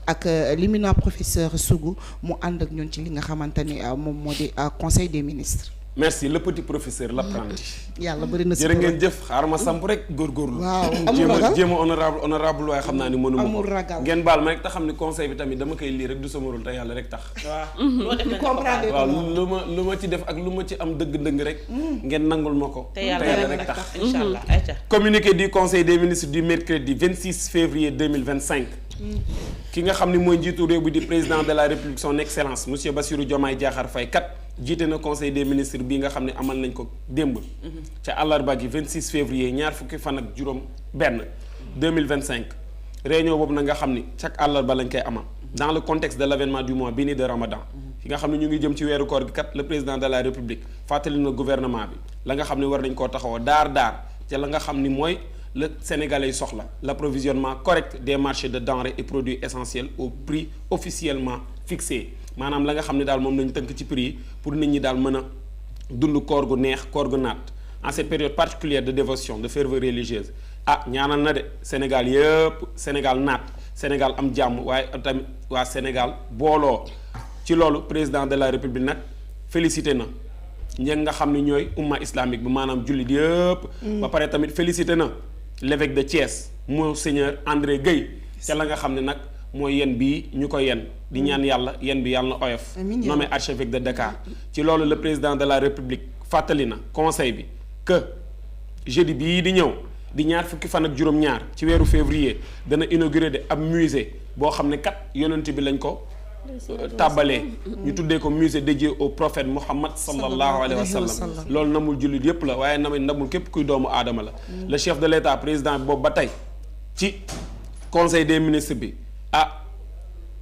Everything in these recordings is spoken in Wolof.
ak l'éminent professeur Sougou mu ànd ak ñun ci li nga xamante ni moom moo di conseil des ministres. merci le petit professeur l'apprenti. yàlla bëri na si jërë ngeen jëf xaaral ma samp rek góorgóorlu. waaw amul ragal jéem a honorable waaye xam naa ni mënuma amul ragal ngeen baal ma rek te xam ni conseil bi tamit dama koy lii rek du sama rôle te yàlla rek tax. waaw comprendre waaw lu ma ci def ak lu ma ci am dëgg-dëgg rek. ngeen nangul ma ko. te yàlla rek tax incha allah ayca. communiqué du conseil des ministres du mercredi 26 février 2025. ki nga xam ni mooy njiitu réew bi di président de la république son excellence monsieur Bassirou Diomaye Diakhar Faye kat jiite na conseil des ministres bi nga xam ne amal nañ ko démb. ca àllarba gi 26 février ñaar fukki fan ak juróom benn 2025. réunion boobu nag nga xam ni chaque àllarba lañ koy amal. dans le contexte de l'avènement du mois béni de Ramadan. ki nga xam ne ñu ngi jëm ci weeru koor gi kat le président de la république fàttali na gouvernement bi la nga xam ne war nañ koo taxawoo daar ca la nga xam ni mooy. le Sénégalais soxla l'approvisionnement correct des marchés de denrées et produits essentiels au prix officiellement fixé maanaam la nga xam ne daal moom lañu tënk ci prix yi pour nit ñi daal mën a dund koor gu neex koor gu naat en cette période particulière de dévotion de ferveur religieuse ñaanal na de Sénégal yëpp Sénégal naat Sénégal am jàmm waaye tamit waa Sénégal booloo ci loolu président de la République nag félicité na ñi nga xam ne ñooy umma islamique bi maanaam jullit yëpp ba pare tamit félicité na l'évêque de Thiès monseigneur André Guèye ca la nga xam ne nag mooy yen bii ñu ko yen di ñaan yàlla yen bi yàlla na oyof nommé archevêque de Dakar ci loolu le président de la République fàttali na conseil bi que jeudi bii di ñëw di ñaar fukki fan ak juróom-ñaar ci weeru février dana inauguré de ab musée boo xam ne kat yonent bi lañ ko tàbbalee ñu tuddee ko musée dédié au prophète Muhammad sallallahu alayhi wa sallam loolu namul jullit yépp la waaye namul képp kuy doomu aadama la le chef de l'État président bi boobu ba tey ci conseil des ministres bi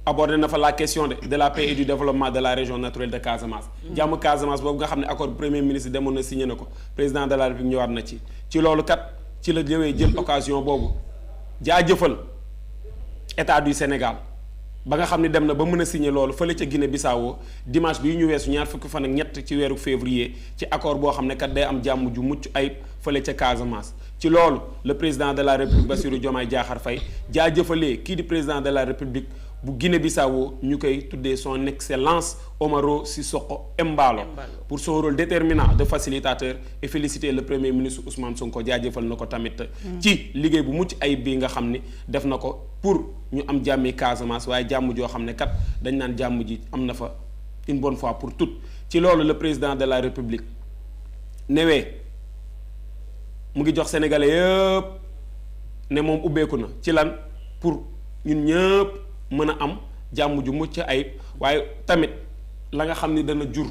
abordé na fa la question de la paix et du développement de la région naturelle de Casamance jàmm Casamance boobu nga xam ne accord premier ministre demoon na signé na ko président de la République ñëwaat na ci loolu kat ci la jëwee jël occasion boobu jaajëfal état du Sénégal ba nga xam ne dem na ba mën a signé loolu fële ca Guinée Bissau dimanche bii ñu weesu ñaar fukki fan ak ñett ci weeru février ci accord boo xam ne kat day am jàmm ju mucc ayib fële ca Casamance ci loolu le président de la République Bassirou Diomaye Diakhar Faye jaajëfalee kii di président de la République bu Guinée Bissau ñu koy tuddee son excellence Omaro Sissoko Embalo pour son rôle déterminant de facilitateur et féliciter le premier ministre Ousmane Sonko jaajëfal na ko tamit ci liggéey bu mucc ayib bii nga xam ni def na ko pour ñu am jàmmi Casamance waaye jàmm joo xam ne kat dañ naan jàmm ji am na fa une bonne fois pour toutes ci loolu le président de la République newee mu ngi jox sénégalais yëpp ne moom ubbeeku na ci lan pour ñun ñëpp mën a am jàmm ju mucc ayib waaye tamit la nga xam ni dana jur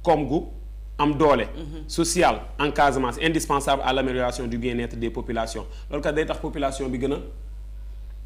koom gu am doole social en Casamance indispensable à l'amélioration du bien-être des populations loolu kat day tax population bi gën a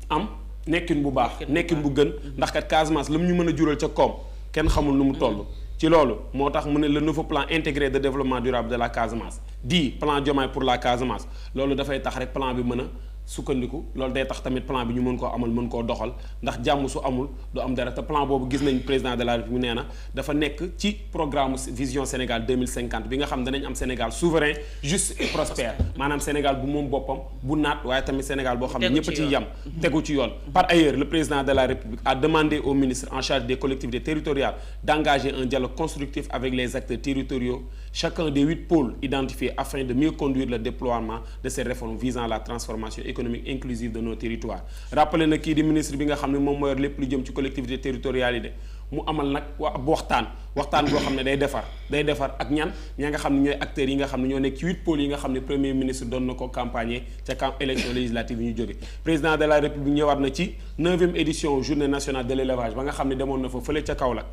am nekkin bu baax nekkin bu gën ndax kat Casamance la mu ñu mën a jural ca koom kenn xamul nu mu toll ci loolu moo tax mu ne le nouveau plan intégré de développement durable de la Casamance dit plan Diomaye pour la Casamance loolu dafay tax rek plan bi mën a sukkandiku loolu day tax tamit plan bi ñu mën koo amal mën koo doxal ndax jàmm su amul du am dara te plan boobu gis nañ président de la République nee na dafa nekk ci programme vision Sénégal 2050 bi nga xam danañ am Sénégal souverain juste et prospère maanaam Sénégal bu moom boppam bu naat waaye tamit Sénégal boo xam ne ñëpp ci yam tegu ci yoon par ailleurs le président de la République a demandé au ministre en charge des collectivités territoriales d'engager un dialogue constructif avec les acteurs territoriaux chacun des 8 pôles identifiés afin de mieux conduire le déploiement de ces réformes visant la transformation économique inclusive de nos territoires rappelé na kii di ministre bi nga xam ne moom moo yor lépp lu jëm ci collectivité territoriales yi de mu amal nag ab waxtaan boo xam ne day defar ak ña nga xam ne ñooy acteurs yi nga xam ne ñoo nekk ci 8 pôles yi nga xam ne premier ministre doon na ko campagner ca élection législative yi ñu jóge président de la République ñëwaat na ci 9e édition journée nationale de l'élevage ba nga xam ne demoon na fa fële ca Kaolack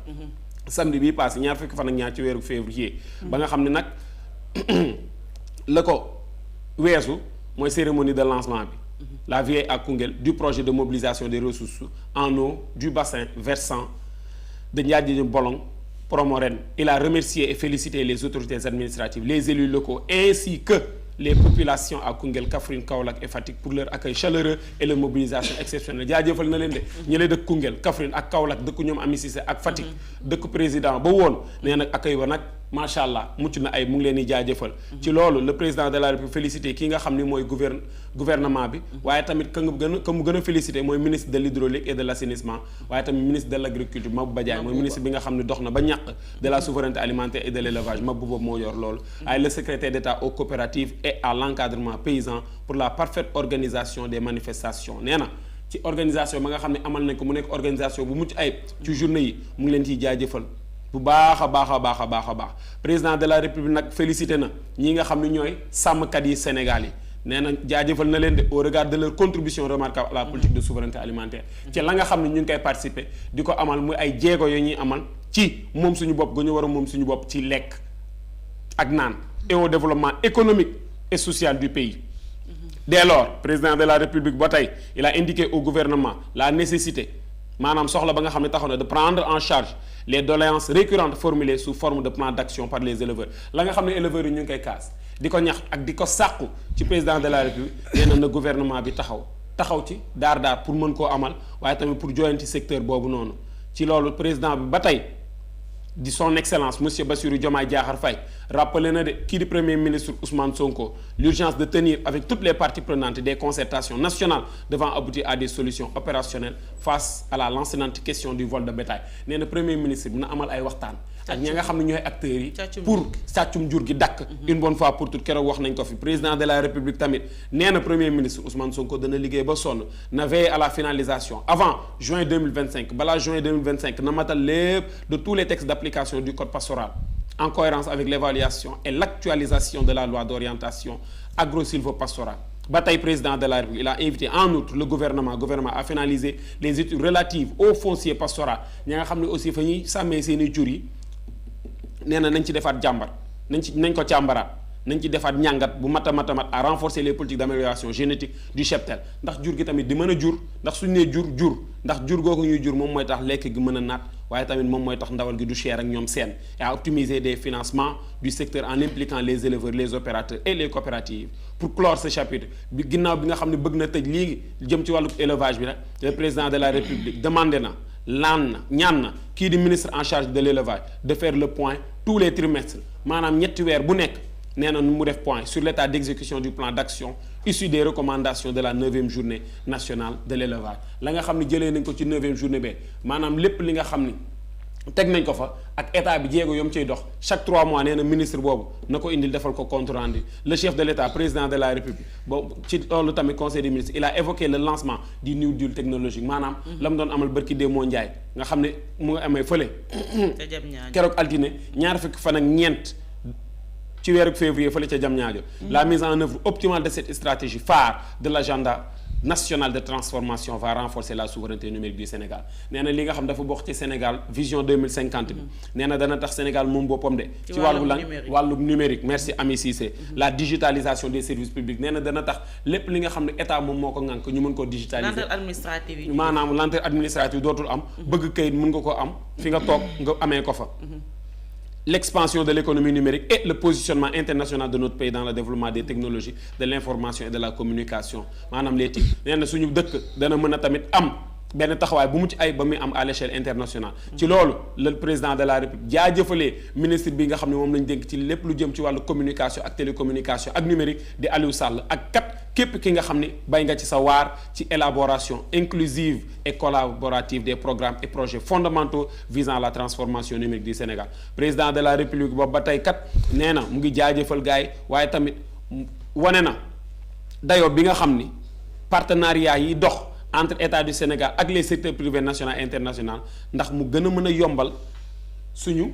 samedi bii passé ñaar fukki fan ak ñaar ci weeru février ba nga xam ne nag la ko weesu mooy cérémonie de lancement bi la veille à Koungheul du projet de mobilisation des ressources en eau du bassin versant de Ndiadji Bolong Promoren. Il a remercié et félicité les autorités administratives, les élus locaux ainsi que les populations à Koungheul, Kaffrine, Kaolack et Fatick pour leur accueil chaleureux et leur mobilisation exceptionnelle jaajëfal na leen de ñi lay dëkk Koungheul Kaffrine ak Kaolack dëkk ñoom Ami Cissé ak Fatick dëkk président ba woon nee nag accueil ba nag macha allah mucc na ay mu ngi leen di jaajëfal. ci loolu le président de la République félicité ki nga xam ni mooy gouvernement bi. waaye tamit ka mu gën a félicité mooy ministre de l'hydraulique et de l'assainissement waaye tamit ministre de l'agriculture Mabouba Diagne mooy ministre bi nga xam ne dox na ba ñàkk de la souveraineté alimentaire et de l'élevage Mabouba moo yor loolu. waaye le secrétaire d'État aux coopératives et à l'encadrement paysan pour la parfaite organisation des manifestations nee na ci organisation ba nga xam ne amal nañ ko mu nekk organisation bu mucc ayib ci journée yi mu ngi leen ciy jaajëfal. bu baax a baax président de la république nag félicité na ñi nga xam ne ñooy sàmmkat yi Sénégal yi nee na jaajëfal na leen de au regard de leur contribution remarquable à la politique de souveraineté alimentaire ci la nga xam ne ñu ngi koy participer di ko amal muy ay jéego yo ñuy amal ci moom suñu bopp ga ñu war a moom suñu bopp ci lekk ak naan et au développement économique et social du pays. Dès lors président de la république ba tey il a indiqué au gouvernement la nécessité maanaam soxla ba nga xam ne taxaw na de prendre en charge les doléances récurrentes formulées sous forme de plan d'action par les éleveurs la nga xam ne éleveurs yi ñu ngi koy kaas di ko ñax ak di ko sàqu ci président de la république nee na gouvernement bi taxaw ci daar pour mën koo amal waaye tamit pour joyanti secteur boobu noonu ci loolu président bi ba tey di son excellence monsieur Bassirou Diomaye Diakhar Faye rappelé na de kii di premier ministre Ousmane Sonko l'urgence de tenir avec toutes les parties prenantes des concertations nationales devant aboutir à des solutions opérationnelles face à la lancinante question du vol de bétail nee na premier ministre bi na amal ay waxtaan ak ñi nga xam ne ñooy acteurs yi pour sàccum jur gi dakk une bonne fois pour toutes keroog wax nañ ko fi président de la république tamit nee na premier ministre Ousmane Sonko dana liggéey ba sonn na veiller à la finalisation avant juin 2025 balaa juin 2025 na matal lépp de tous les textes d'application du code pastoral en cohérence avec l'évaluation et l'actualisation de la loi d'orientation agro-sylvo-pastorale ba tey président de la République il a invité en outre le gouvernement à finaliser les études relatives au foncier pastoral ñi nga xam ne aussi fa ñuy sàmmee seeni jur yi nee na nañ ci defaat jàmbar nañ ko càmbaraat nañ ci defaat ñàngat bu mat à renforcer les politiques d'amélioration génétique du cheptel ndax jur gi tamit di mën a jur ndax suñu nee jur ndax jur googu ñuy jur moom mooy tax lekk gi mën a naat waaye tamit moom mooy tax ndawal gi du cher ak ñoom seen et à optimiser des financements du secteur en impliquant les éleveurs les opérateurs et les coopératives pour clore ce chapitre bi ginnaaw bi nga xam ne bëgg na tëj léegi jëm ci wàllu élevage bi nag le président de la république demandé na ñaan na kii di ministre en charge de l'élevage de faire le point tous les trimestres maanaam ñetti weer bu nekk nee na nu mu def point sur l'état d'exécution du plan d'action issu des recommandations de la 9e journée nationale de l'élevage la nga xam ne jëlee nañ ko ci 9e journée bi maanaam lépp li nga xam ni teg nañ ko fa ak état bi jéego yom ciy dox chaque 3 mois nee na ministre boobu na ko indil defal ko compte rendu le chef de l'État président de la République boobu ci loolu tamit conseil des ministres il a évoqué le lancement du New Deal technologique maanaam la mu doon amal barki Demba Ndiaye nga xam ne mu ngi amee fële keroog altine ñaar fukki fan ak ñeent ci weeru février fële ca Diamniadio la mise en œuvre optimale de cette stratégie phare de l'agenda national de transformation va renforcer la souveraineté numérique du Sénégal nee na li nga xam dafa bokk ci Sénégal vision 2050 bi nee na dana tax Sénégal moom boppam de ci wàllu numérique merci Ami Cissé la digitalisation des services publics nee na dana tax lépp li nga xam ne état moom moo ko ŋànk ñu mën koo digitaliser lenteur administrative yi maanaam lenteur administrative dootul am bëgg kayit mën nga ko am fi nga toog nga amee ko fa l'expansion de l'économie numérique et le positionnement international de notre pays dans le développement des technologies de l'information et de la communication maanaam les TIC nee na suñu dëkk dana mën a tamit am benn taxawaay bu mucc ay ba muy am à l'échelle internationale ci loolu le président de la République jaajëfalee ministre bi nga xam ne moom lañ dénk ci lépp lu jëm ci wàllu communication ak télécommunication ak numérique di Aliou Sall ak képp ki nga xam ni bay nga ci sa waar ci élaboration inclusive et collaborative des programmes et projets fondamentaux visant à la transformation numérique du Sénégal président de la République boobu ba tey nee na mu ngi jaajëfal gars yi waaye tamit wane na dayoo bi nga xam ni partenariat yi dox entre État du Sénégal ak les secteurs privés national et international ndax mu gën a mën a yombal suñu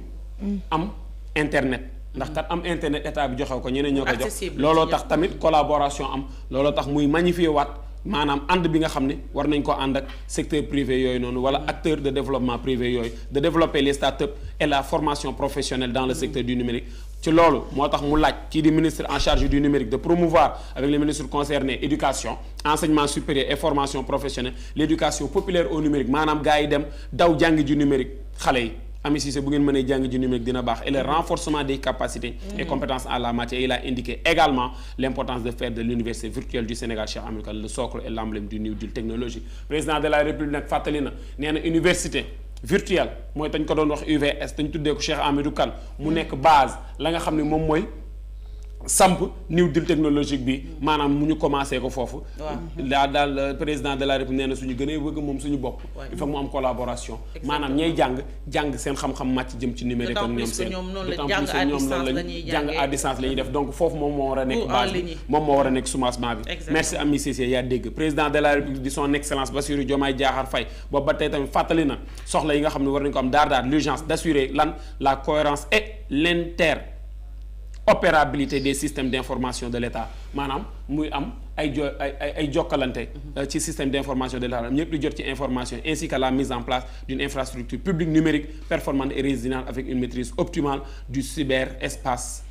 am internet ndax kat am internet état bi joxew ko ñeneen ñoo ko jox looloo tax tamit collaboration am looloo tax muy magnifier waat maanaam ànd bi nga xam ne war nañ ko ànd ak secteur privé yooyu noonu wala acteur de développement privé yooyu de développer les startups et la formation professionnelle dans le secteur du numérique ci loolu moo tax mu laaj kii di ministre en charge du numérique de promouvoir avec les ministres concernés éducation enseignement supérieur et formation professionnelle l'éducation populaire au numérique maanaam gars yi dem daw jàng ji numérique xale yi Ami Cissé bu ngeen mënee jàng ji numérique dina baax et le renforcement des capacités et compétences en la matière il a indiqué également l'importance de faire de l'université virtuelle du Sénégal Cheikh Amadou Kane le socle et l'emblème du New Deal technologique président de la République nag fàttali na nee na université virtuel mooy dañ ko doon wax UVS dañ tuddee ko Cheikh Hamidou Kane mu nekk base la nga xam ne moom mooy samp new deal technologique bi maanaam mu ñu commencé ko foofu. laa daal président de la République nee na suñu gënee bëgg moom suñu bopp. il faut mu am collaboration. maanaam ñay jàng seen xam-xam màcc jëm ci numérique ak ñoom seen. d'autant plus que ñoom loolu lañuy jàng à distance la ñuy def donc foofu moom moo war a nekk base bi moom moo war a nekk soubassement bi. merci Ami Cissé yaa dégg président de la République di son excellence Bassirou Diomaye Diakhar Faye boobu ba tey tamit fàttali na soxla yi nga xam ne war nañu ko am daar l'urgence d'assurer la cohérence et opérabilité des systèmes d'information de l'État maanaam muy am ay jokkalante ci système d'information de l'État ñëpp di jot ci information ainsi que la mise en place d'une infrastructure publique numérique performante et résiliente avec une maîtrise optimale du cyberespace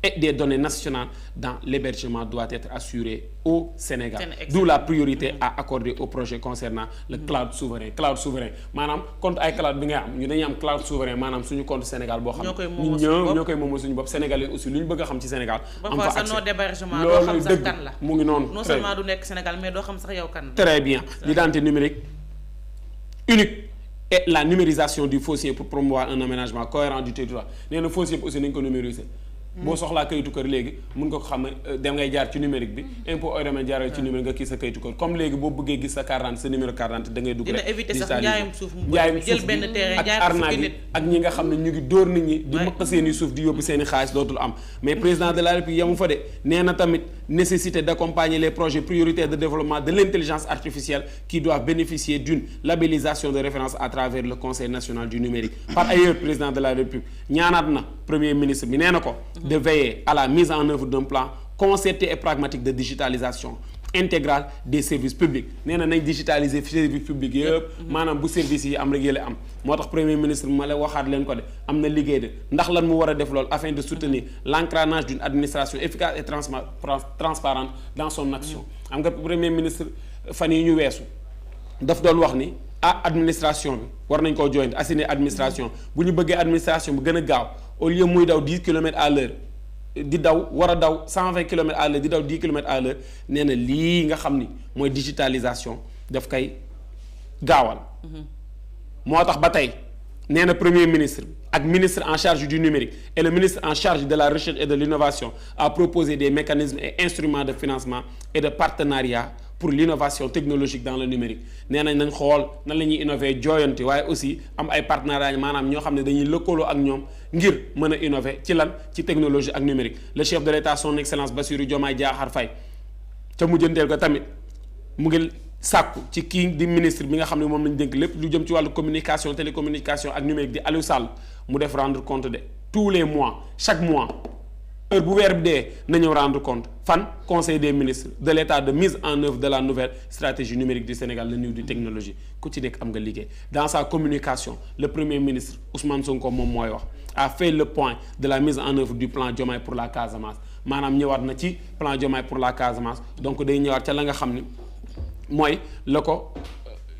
et des données nationales dans l'hébergement doit être assuré au Sénégal. D'où la priorité à accorder au projet concernant le cloud souverain. Cloud souverain maanaam compte ay cloud bi nga am ñu dañuy am cloud souverain maanaam suñu compte Sénégal boo xam ne ñoo koy moomal suñu bopp Sénégalais aussi lu ñu bëgg a xam ci Sénégal. am fa accès loolu dëgg mu ngi noonu. non seulement du nekk Sénégal mais doo xam sax yow kan. Très bien l'identité numérique unique. Et la numérisation du foncier pour promouvoir un aménagement cohérent du territoire nee na foncier bi aussi nañu ko numériser. boo soxlaa kayitu kër léegi mun nga ko xam ne dem ngay jaar ci numérique bi impôt au domaine jaaral ci numérique nga kii sa kayitu kër comme léegi boo bëggee gis sa carte d'identité sa numéro carte d'identité da ngay dugg rek dina éviter sax njaayum suuf mu jël benn terrain ak arnaque yi ak ñi nga xam ne ñu ngi dóor nit ñi di mëq seeni suuf di yóbbu seeni xaalis dootul am mais président de la République yamu fa de nee na tamit nécessité d'accompagner les projets prioritaires de développement de l'intelligence artificielle qui doivent bénéficier d'une labellisation de référence à travers le Conseil national du numérique. Par ailleurs, président de la République ñaanaat na premier ministre bi nee na ko de veiller à la mise en œuvre d'un plan concerté et pragmatique de digitalisation intégrale des services publics nee na nañ digitaliser services publics yëpp maanaam bu services yi am rek yële am moo tax premier ministre ma la waxaat leen ko de am na liggéey de ndax lan mu war a def loolu afin de soutenir l'encranage d'une administration efficace et transparente dans son action am nga premier ministre fan yi ñu weesu daf doon wax ni administration bi war nañ koo joint assainir administration bu ñu bëggee administration bu gën a gaaw au lieu muy daw 10 kilomètres à l'heure di daw war a daw 120 kilomètres à l'heure di daw 10 kilomètres à l'heure nee na lii nga xam ni mooy digitalisation daf koy gaawal moo tax ba tey nee na premier ministre ak ministre en charge du numérique et le ministre en charge de la recherche et de l'innovation a proposé des mécanismes et instruments de financement et de partenariat pour l'innovation technologique dans le numérique nee nañ xool nan la ñuy innover jooyanti waaye aussi am ay partenariat maanaam ñoo xam ne dañuy lëkkaloo ak ñoom ngir mën a innover ci lan ci technologie ak numérique le chef de l'État son excellence Bassirou Diomaye Diakhar Faye ca mujjanteel ko tamit mu ngi sàkku ci kii di ministre bi nga xam ne moom lañ dénk lépp lu jëm ci wàllu communication télécommunication ak numérique di Aliou Sall mu def rendre compte de tous les mois chaque mois heure bu weer bi dee na ñëw rendre compte fan conseil des ministres de l'état de mise en œuvre de la nouvelle stratégie numérique du Sénégal le New Deal technologie ku ci nekk am nga liggéey dans sa communication le premier ministre Ousmane Sonko moom mooy wax a fait le point de la mise en œuvre du plan Diomaye pour la Casamance maanaam ñëwaat na ci plan Diomaye pour la Casamance donc day ñëwaat ca la nga xam ni mooy la ko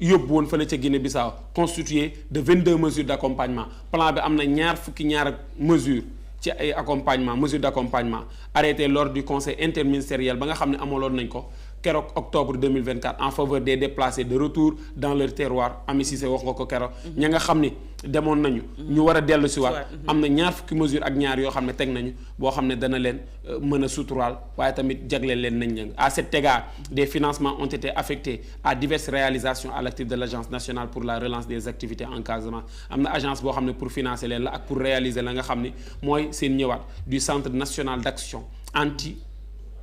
yóbbu woon fële ca Guinée-Bissau constitué de 22 mesures d'accompagnement plan bi am na ñaar mesures ci ay mesures d'accompagnement arrêté lors du conseil interministériel ba nga xam ne amaloon nañ ko keroog octobre 2024 en faveur des déplacés de retour dans leur terroir Ami Cissé wax nga ko keroog ña nga xam ni demoon nañu ñu war a dellu si waat am na ñaar fukki mesures ak ñaar yoo xam ne teg nañu boo xam ne dana leen mën a suturaal waaye tamit jagleel leen nañ leen à cet égard des financements ont été affectés à diverses réalisations à l'actif de l'agence nationale pour la relance des activités en Casamance am na agence boo xam ne pour financer leen la ak pour réaliser la nga xam ni mooy seen ñëwaat du centre national d'action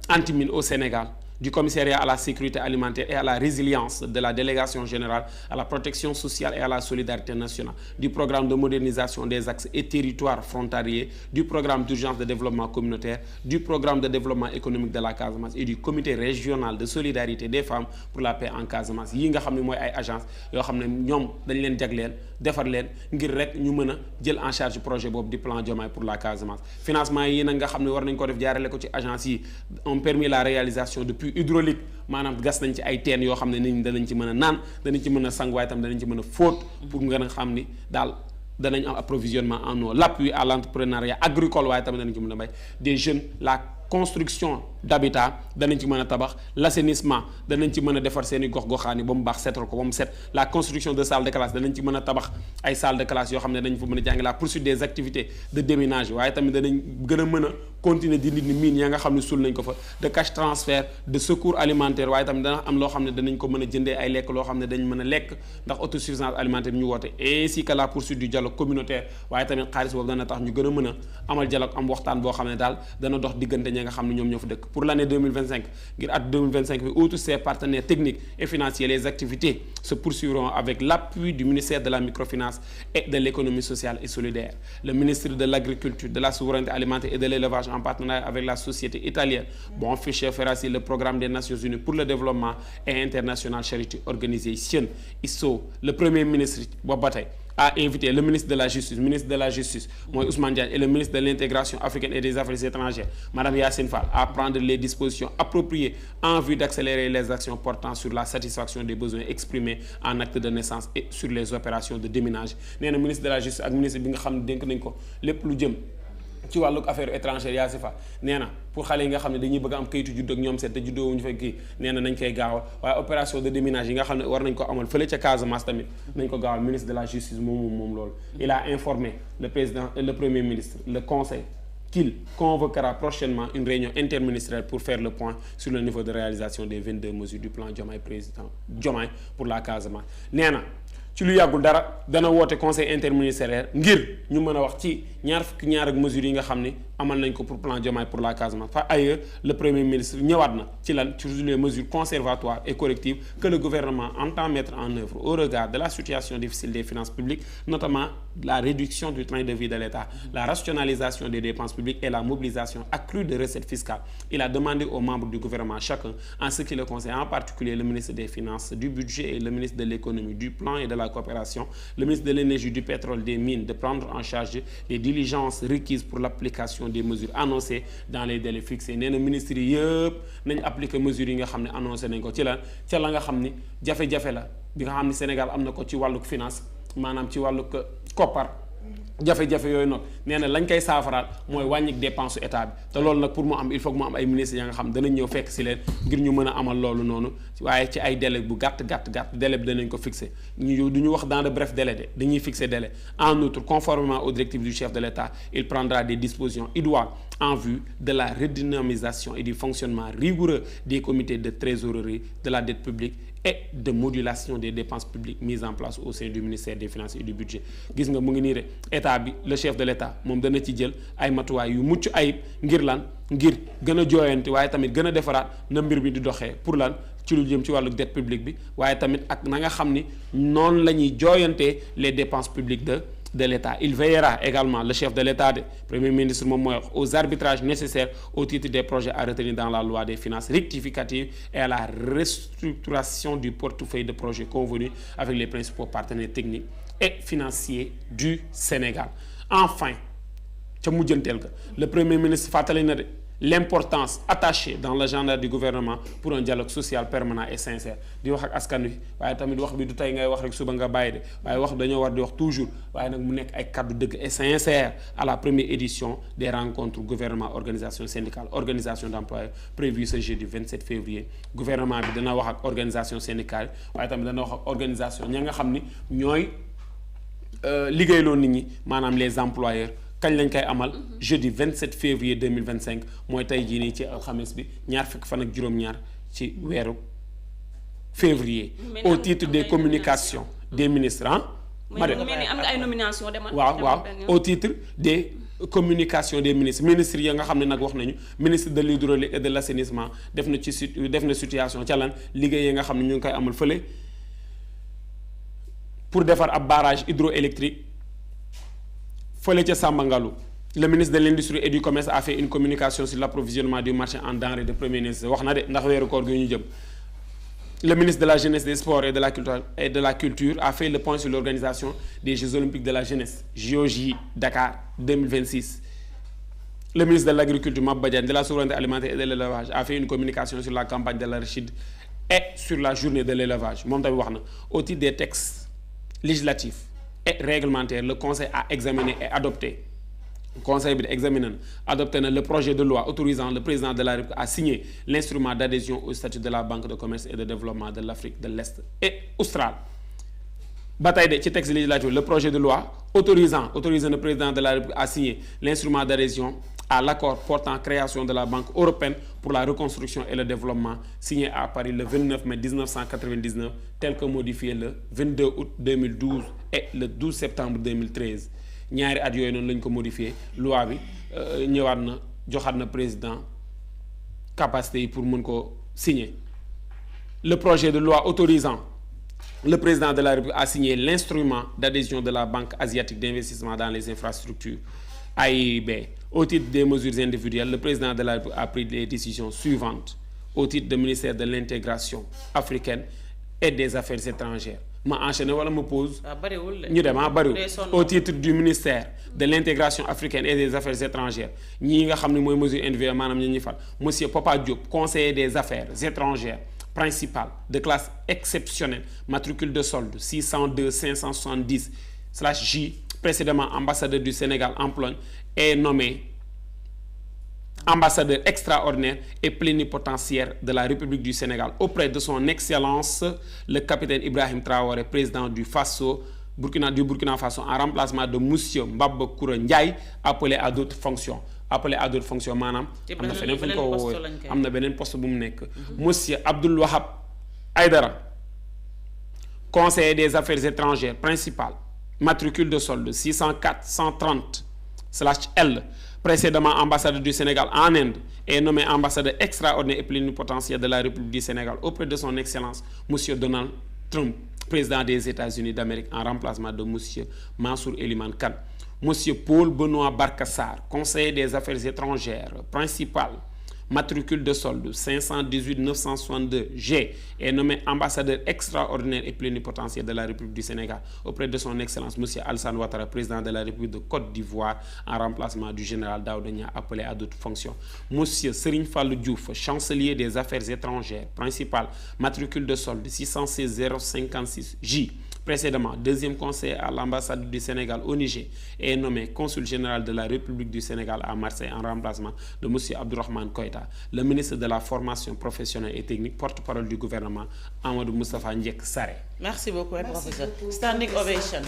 anti-mine au Sénégal du commissariat à la sécurité alimentaire et à la résilience de la délégation générale à la protection sociale et à la solidarité nationale du programme de modernisation des axes et territoires frontaliers du programme d'urgence de développement communautaire du programme de développement économique de la Casamance et du comité régional de solidarité des femmes pour la paix en Casamance yi nga xam ne mooy ay agence yoo xam ne ñoom dañ leen jagleel defar leen ngir rek ñu mën a jël en charge projet boobu di plan Diomaye pour la Casamance financement yi nag nga xam ne war nañ ko def jaarale ko ci agence yi ont permis la réalisation de puits hydrauliques maanaam gas nañ ci ay teen yoo xam ne nit ñi danañ ci mën a naan danañ ci mën a sang waaye tam danañ ci mën a fóot pour nga xam ni daal danañ am approvisionnement en eau l'appui à l'entrepreneuriat agricole waaye tam danañ ci mën a bay des jeunes la construction d'habitat danañ ci mën a tabax l'assainissement danañ ci mën a defar seen i gox-goxaan yi ba mu baax seetal ko ba mu set la construction de salles de classe danañ ci mën a tabax ay salles de classe yoo xam ne dañ fa mën a jàng la poursuite des activités de déminage waaye tamit danañ gën a mën a continuer di nit ni mine ya nga xam ne suul nañ ko fa de cash transfert de secours alimentaire waaye tamit dana am loo xam ne danañ ko mën a jëndee ay lekk loo xam ne dañ mën a lekk ndax autosuffisance alimentaire bi ñu woote ainsi que la poursuite du dialogue communautaire waaye tamit xaalis boobu dana tax ñu gën a mën a amal dialogue am waxtaan boo xam ne daal dana dox diggante ñi nga xam ne ñoom ñoo fa dëkk pour l'année 2025 ngir at 2025 bi outre ses partenaires techniques et financiers les activités se poursuivront avec l'appui du ministère de la microfinance et de l'économie sociale et solidaire le ministre de l'agriculture de la souveraineté alimentaire et de l'élevage en partenariat avec la société italienne Bonfischer Ferrari le programme des Nations Unies pour le développement et International Charity Organization ISO le premier ministre boobu ba tey a invité le ministre de la justice mooy Ousmane Diagne et le ministre de l'intégration africaine et des affaires étrangères madame Yacine Fall à prendre les dispositions appropriées en vue d'accélérer les actions portant sur la satisfaction des besoins exprimés en acte de naissance et sur les opérations de déminage nee na ministre de la justice ak ministre bi nga xam ne dénk nañ ko lépp lu jëm ci wàllu affaire étrangère yaa si fa nee na pour xale yi nga xam ne dañuy bëgg a am kayitu judd ak ñoom seet te juddoo wuñu fekk kii nee na nañ koy gaawal waaye opération de déminage yi nga xam ne war nañ ko amal fële ca Casamance tamit nañ ko gaawal ministre de la justice moom loolu il a informé le président et le premier ministre le conseil qu'il convoquera prochainement une réunion interministérielle pour faire le point sur le niveau de réalisation des 22 mesures du plan Diomaye président Diomaye pour la Casamance nee na ci lu yàggul dara dana woote conseil interministériel ngir ñu mën a wax ci ñaar ak mesures yi nga xam ni amal nañ ko pour plan Diomaye pour la Casamance par ailleurs le premier ministre ñëwaat na ci lan sur les mesures conservatoires et correctives que le gouvernement entend mettre en œuvre au regard de la situation difficile des finances publiques notamment la réduction du train de vie de l'État la rationalisation des dépenses publiques et la mobilisation accrue de recettes fiscales il a demandé aux membres du gouvernement chacun en ce qui le concerne en particulier le ministre des Finances du Budget et le ministre de l'Économie du Plan et de la Coopération le ministre de l'Énergie du Pétrole des Mines de prendre en charge les diligences requises pour l'application des mesures annoncées dans les délais fixés nee na ministre yi yëpp nañ appliquer mesures yi nga xam ne annoncé nañ ko ci la nga xam ni jafe-jafe la bi nga xam ni Sénégal am na ko ci wàlluk finance maanaam ci wàlluk koppar jafe-jafe yooyu noonu nee na lañ koy saafaraal mooy wàññik dépense état bi te loolu nag pour mu am il faut que mu am ay ministres ya nga xam danañ ñëw fekk si leen ngir ñu mën a amal loolu noonu waaye ci ay délai bu gàtt délai bi danañ ko fixé ñu du ñu wax dans de brefs délais de dañuy fixer délai en outre conformément aux directives du chef de l'État il prendra des dispositions idoines en vue de la redynamisation et du fonctionnement rigoureux des comités de trésorerie de la dette publique et de modulation des dépenses publiques mises en place au sein du ministère des Finances et du Budget gis nga mu ngi nii rek état bi le chef de l'État moom dana ci jël ay matuwaay yu mucc ayib ngir gën a jooyante waaye tamit gën a defaraat na mbir bi di doxee pour lan ci lu jëm ci wàllu dette publique bi waaye tamit ak na nga xam ni noonu la ñuy jooyantee les dépenses publiques de l'État il veillera également le chef de l'État de premier ministre moom mooy wax aux arbitrages nécessaires au titre des projets à retenir dans la loi des finances rectificatives et à la restructuration du portefeuille de projets convenu avec les principaux partenaires techniques et financiers du Sénégal enfin ca mujjanteel ga le premier ministre fàttali na de l'importance attachée dans l'agenda du gouvernement pour un dialogue social permanent et sincère di wax ak askan wi waaye tamit wax bi du tey ngay wax rek suba nga bàyyi de waaye wax dañoo war di wax toujours waaye nag mu nekk ay kaddu dëgg et sincère à la première édition des rencontres gouvernement organisation syndicale organisation d'employeurs prévues ce jeudi 27 février gouvernement bi dana wax ak organisation syndicale waaye tamit dana wax ak organisation ña nga xam ni ñooy liggéeyloo nit ñi maanaam les employeurs kañ lañ koy amal jeudi 27 février 2025 mooy tey jii nii ci alxames bi ñaar fukki fan ak juróom-ñaar ci weeru février au titre des communications des ministres am nga ay nomination waaw au titre des communications des ministres ya nga xam ne nag wax nañu ministre de l'hydraulique et de l'assainissement def na situation ca lan liggéey yi nga xam ne ñu ngi koy amal fële pour defar ab barrage hydroélectrique fële ca Sambangalu le ministre de l'industrie et du commerce a fait une communication sur l'approvisionnement du marché en denrées de premier nécessité wax na de ndax weeru koor gi ñu jëm le ministre de la jeunesse des sports et de la culture a fait le point sur l'organisation des Jeux olympiques de la jeunesse JOJ Dakar 2026 le ministre de l'agriculture Maba Diagne de la souveraineté alimentaire et de l'élevage a fait une communication sur la campagne de l'arachide et sur la journée de l'élevage moom tamit wax na au titre des textes législatifs et réglementaire le conseil a examiné et adopté conseil bi examiné na adopté na le projet de loi autorisant le président de la République à signer l'instrument d'adhésion au statut de la Banque de commerce et de développement de l'Afrique de l'Est et australe. ba tey de ci texte législatif le projet de loi autorisant le président de la République à signer l'instrument d'adhésion à l'accord portant création de la Banque européenne pour la reconstruction et le développement signé à Paris le 29 mai 1999 tel que modifié le 22 août 2012 et le 12 septembre 2013 ñaari at yooyu noonu lañ ko modifié loi bi ñëwaat na joxaat na président capacité yi pour mën ko signer le projet de loi autorisant le président de la République a signé l'instrument d'adhésion de la Banque asiatique d'investissement dans les infrastructures AIIB. Au titre des mesures individuelles, le président de la République a pris les décisions suivantes au titre du ministère de l'intégration africaine et des affaires étrangères. Ma enchaîné wala ma pause. ñu dem bariwul au titre du ministère de l'intégration africaine et des affaires étrangères ñii nga xam ne mooy mesure individuelle maanaam ñi ñuy fal monsieur Papa Diop conseiller des affaires étrangères principal de classe exceptionnelle matricule de solde 602 570/J précédemment ambassadeur du Sénégal en Pologne est nommé ambassadeur extraordinaire et plénipotentiaire de la République du Sénégal auprès de son excellence le capitaine Ibrahim Traoré président du Burkina Faso en remplacement de monsieur Mbaba Koura Ndiaye appelé à d'autres fonctions maanaam am na feneen fu ñu ko woowee am na beneen poste bu mu nekk monsieur Abdoul Wahab Aïdara conseiller des affaires étrangères principal matricule de solde 604/130/L précédemment ambassadeur du Sénégal en Inde est nommé ambassadeur extraordinaire et plénipotentiaire de la République du Sénégal auprès de son excellence monsieur Donald Trump président des États-Unis d'Amérique en remplacement de monsieur Mansour Eliman Kane. Monsieur Paul Benoît Barkassar, conseiller des affaires étrangères, principal, matricule de solde 518/962/G, est nommé ambassadeur extraordinaire et plénipotentiaire de la République du Sénégal auprès de son excellence monsieur Alassane Ouattara, président de la République de Côte d'Ivoire, en remplacement du général Daouda Niang appelé à d'autres fonctions. Monsieur Serigne Fallou Diouf, chancelier des affaires étrangères, principal, matricule de solde 616/056/J. Précédemment, deuxième conseiller à l'ambassade du Sénégal au Niger est nommé consul général de la République du Sénégal à Marseille en remplacement de monsieur Abdourahmane Koïta. Le ministre de la formation professionnelle et technique, porte-parole du gouvernement, Amadou Moustapha Ndiek Sarré. Merci beaucoup professeur. Standing ovation.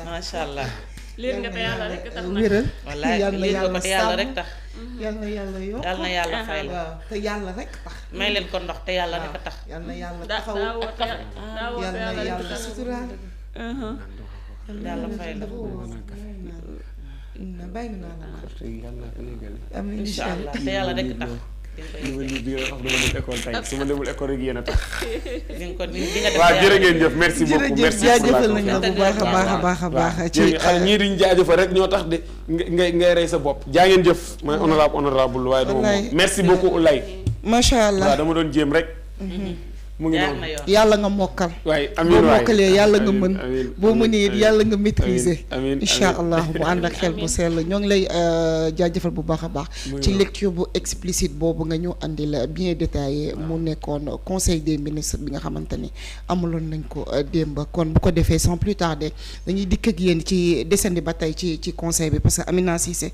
Macha allah. liir nga te yàlla rek tax na wéral wallaay liir nga te yàlla rek tax. yal na yàlla yokk yal na yàlla fay la. waaw te yàlla rek tax. may leen ko ndox te yàlla rek a tax. yal na yàlla taxaw yal na yàlla suturaal. yàlla fay la. bàyyi naa la amiin incha allah te yàlla rek tax. su ma demul école rek yéen a tax. waaw jërë ngeen jëf merci beaucoup merci jaajëfal nañu la bu baax a baax ci xale ñii diñ jaajëfal rek ñoo tax de ngay rey sa bopp jaa ngeen jëf mooy honorable waaye dama moom merci beaucoup Oulaye macha allah waaw dama doon jéem rek mu ngi noonu yàlla nga mokkal waaye amiin boo mokkalee yàlla nga mën boo mënee yàlla nga maîtriser amiin incha allah mu ànd ak xel bu sell ñoo ngi lay jaajëfal bu baax a baax ci lecture bu explicite boobu nga ñu andil bien détaillé mu nekkoon conseil des ministres bi nga xamante ni amuloon nañ ko démb kon bu ko defee sans plus tarder dañuy dikk ak yéen ci descendi ba tey ci conseil bi parce que Amina Cissé